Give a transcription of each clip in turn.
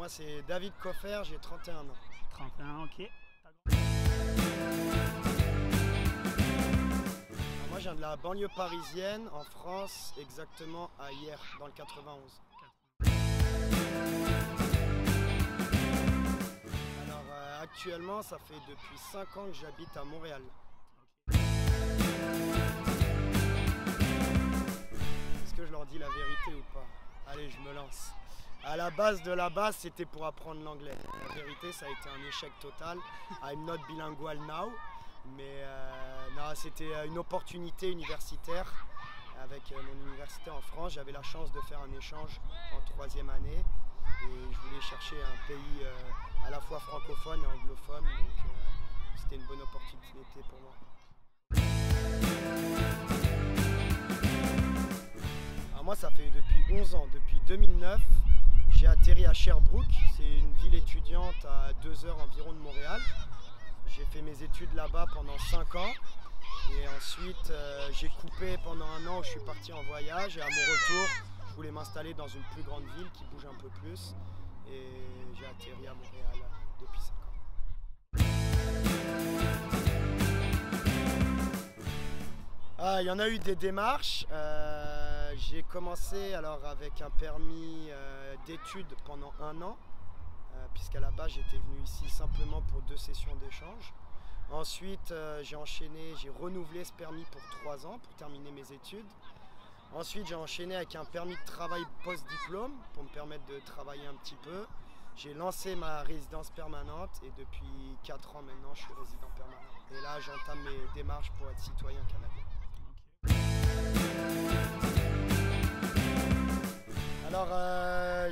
Moi c'est David Coffer, j'ai 31 ans. 31, ok. Moi je viens de la banlieue parisienne, en France, exactement à Hyères, dans le 91. Alors actuellement ça fait depuis 5 ans que j'habite à Montréal. Est-ce que je leur dis la vérité ou pas? Allez, je me lance. À la base de la base, c'était pour apprendre l'anglais. La vérité, ça a été un échec total. I'm not bilingual now. Mais non, c'était une opportunité universitaire. Avec mon université en France, j'avais la chance de faire un échange en 3e année. Et je voulais chercher un pays à la fois francophone et anglophone. Donc c'était une bonne opportunité pour moi. Alors moi, ça fait depuis 11 ans, depuis 2009. J'ai atterri à Sherbrooke, c'est une ville étudiante à 2 heures environ de Montréal. J'ai fait mes études là-bas pendant 5 ans et ensuite j'ai coupé pendant 1 an où je suis parti en voyage et à mon retour je voulais m'installer dans une plus grande ville qui bouge un peu plus et j'ai atterri à Montréal depuis 5 ans. Ah, il y en a eu des démarches. J'ai commencé alors avec un permis d'études pendant 1 an, puisqu'à la base j'étais venu ici simplement pour 2 sessions d'échange. Ensuite j'ai enchaîné, j'ai renouvelé ce permis pour 3 ans pour terminer mes études. Ensuite j'ai enchaîné avec un permis de travail post-diplôme pour me permettre de travailler un petit peu. J'ai lancé ma résidence permanente et depuis 4 ans maintenant je suis résident permanent. Et là j'entame mes démarches pour être citoyen canadien. Alors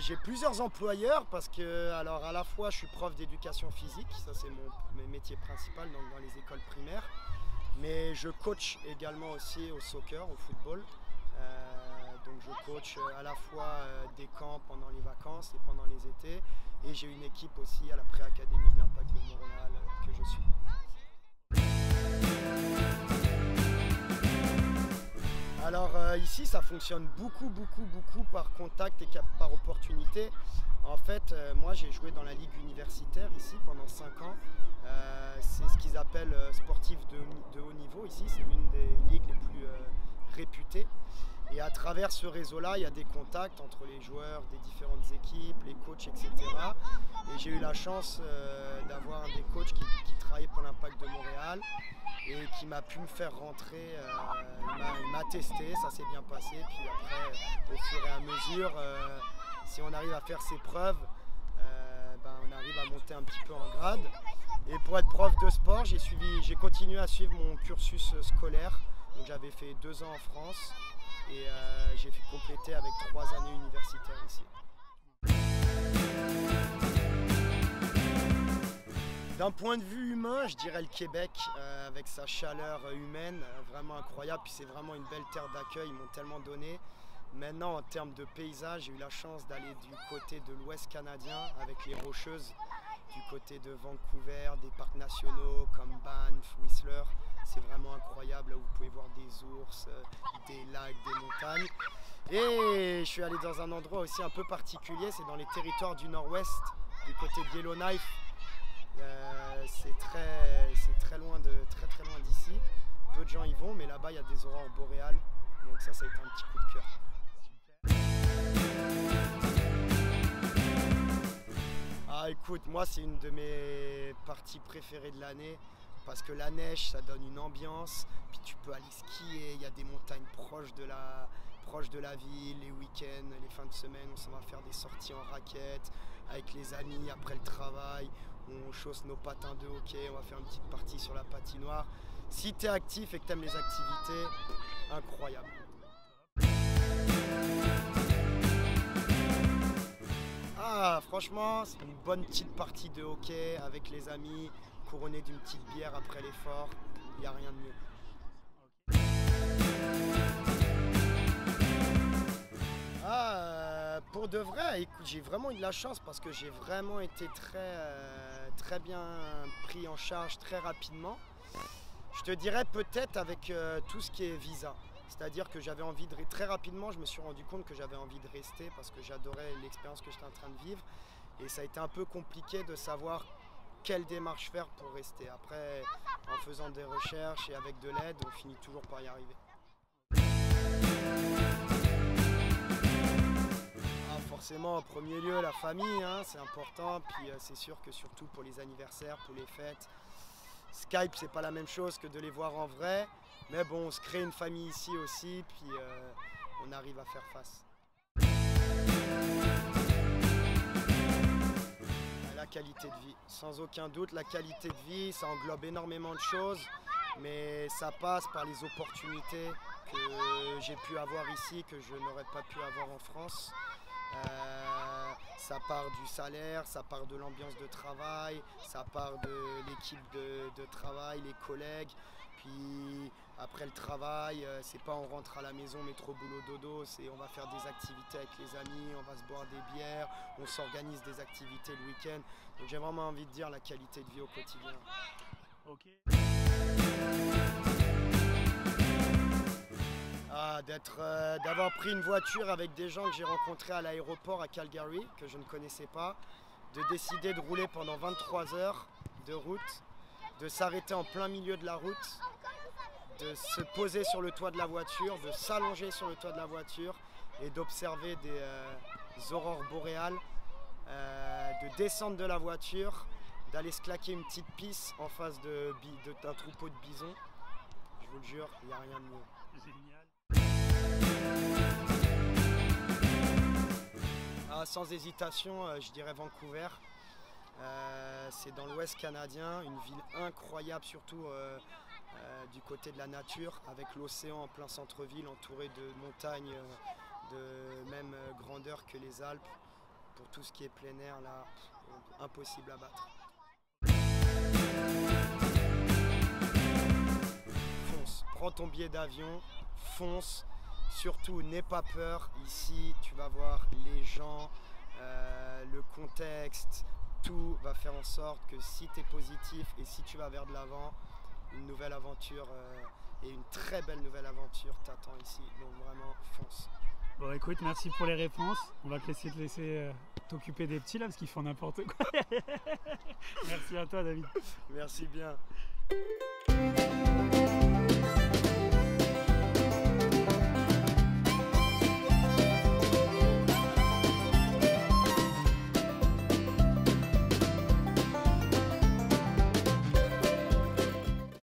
j'ai plusieurs employeurs parce que alors à la fois je suis prof d'éducation physique, ça c'est mon métier principal dans les écoles primaires, mais je coach également aussi au soccer, au football. Donc je coach à la fois des camps pendant les vacances et pendant les étés et j'ai une équipe aussi à la Pré-Académie de l'Impact de Montréal que je suis. Alors ici ça fonctionne beaucoup par contact et par opportunité. En fait moi j'ai joué dans la ligue universitaire ici pendant 5 ans. C'est ce qu'ils appellent sportif de haut niveau ici, c'est l'une des ligues les plus réputées. Et à travers ce réseau-là, il y a des contacts entre les joueurs des différentes équipes, les coachs, etc. Et j'ai eu la chance d'avoir un des coachs qui travaillait pour l'Impact de Montréal et qui m'a pu me faire rentrer, il m'a testé, ça s'est bien passé. Puis après, au fur et à mesure, si on arrive à faire ses preuves, on arrive à monter un petit peu en grade. Et pour être prof de sport, j'ai continué à suivre mon cursus scolaire. Donc j'avais fait 2 ans en France et j'ai complété avec 3 années universitaires ici. D'un point de vue humain, je dirais le Québec, avec sa chaleur humaine, vraiment incroyable. Puis c'est vraiment une belle terre d'accueil, ils m'ont tellement donné. Maintenant, en termes de paysage, j'ai eu la chance d'aller du côté de l'Ouest canadien, avec les Rocheuses, du côté de Vancouver, des parcs nationaux comme Banff, Whistler. C'est vraiment incroyable, là où vous pouvez voir des ours, des lacs, des montagnes. Et je suis allé dans un endroit aussi un peu particulier, c'est dans les territoires du Nord-Ouest, du côté de Yellowknife. C'est très loin d'ici. Peu de gens y vont, mais là-bas il y a des aurores boréales. Donc ça a été un petit coup de cœur. Ah écoute, moi c'est une de mes parties préférées de l'année. Parce que la neige, ça donne une ambiance. Puis tu peux aller skier, il y a des montagnes proches de la ville, les week-ends, les fins de semaine, on s'en va faire des sorties en raquettes avec les amis après le travail. On chausse nos patins de hockey, on va faire une petite partie sur la patinoire. Si tu es actif et que tu aimes les activités, incroyable. Ah, franchement, c'est une bonne petite partie de hockey avec les amis, couronné d'une petite bière après l'effort, il n'y a rien de mieux. Pour de vrai, écoute, j'ai vraiment eu de la chance parce que j'ai vraiment été très bien pris en charge très rapidement. Je te dirais peut-être avec tout ce qui est visa. C'est-à-dire que j'avais envie de... Très rapidement, je me suis rendu compte que j'avais envie de rester parce que j'adorais l'expérience que j'étais en train de vivre. Et ça a été un peu compliqué de savoir quelle démarche faire pour rester. Après, en faisant des recherches et avec de l'aide, on finit toujours par y arriver. Forcément, en premier lieu, la famille, hein, c'est important. Puis c'est sûr que surtout pour les anniversaires, pour les fêtes, Skype, c'est pas la même chose que de les voir en vrai. Mais bon, on se crée une famille ici aussi, puis on arrive à faire face. La qualité de vie, sans aucun doute, la qualité de vie, ça englobe énormément de choses, mais ça passe par les opportunités que j'ai pu avoir ici, que je n'aurais pas pu avoir en France. Ça part du salaire, ça part de l'ambiance de travail, ça part de l'équipe de travail, les collègues. Puis après le travail, c'est pas on rentre à la maison, métro, boulot, dodo, c'est on va faire des activités avec les amis, on va se boire des bières, on s'organise des activités le week-end. Donc j'ai vraiment envie de dire la qualité de vie au quotidien. Ok. D'avoir pris une voiture avec des gens que j'ai rencontrés à l'aéroport à Calgary, que je ne connaissais pas, de décider de rouler pendant 23 heures de route, de s'arrêter en plein milieu de la route, de se poser sur le toit de la voiture, de s'allonger sur le toit de la voiture et d'observer des aurores boréales, de descendre de la voiture, d'aller se claquer une petite pisse en face d'un troupeau de bisons. Je vous le jure, il n'y a rien de mieux. Génial. Sans hésitation, je dirais Vancouver. C'est dans l'Ouest canadien, une ville incroyable, surtout du côté de la nature, avec l'océan en plein centre-ville, entouré de montagnes de même grandeur que les Alpes. Pour tout ce qui est plein air, là, impossible à battre. Fonce, prends ton billet d'avion, fonce. Surtout, n'aie pas peur. Ici, tu vas voir les gens, le contexte, tout va faire en sorte que si tu es positif et si tu vas vers de l'avant, une nouvelle aventure et une très belle nouvelle aventure t'attend ici. Donc vraiment, fonce. Bon écoute, merci pour les réponses. On va te laisser t'occuper des petits là parce qu'ils font n'importe quoi. Merci à toi David. Merci bien.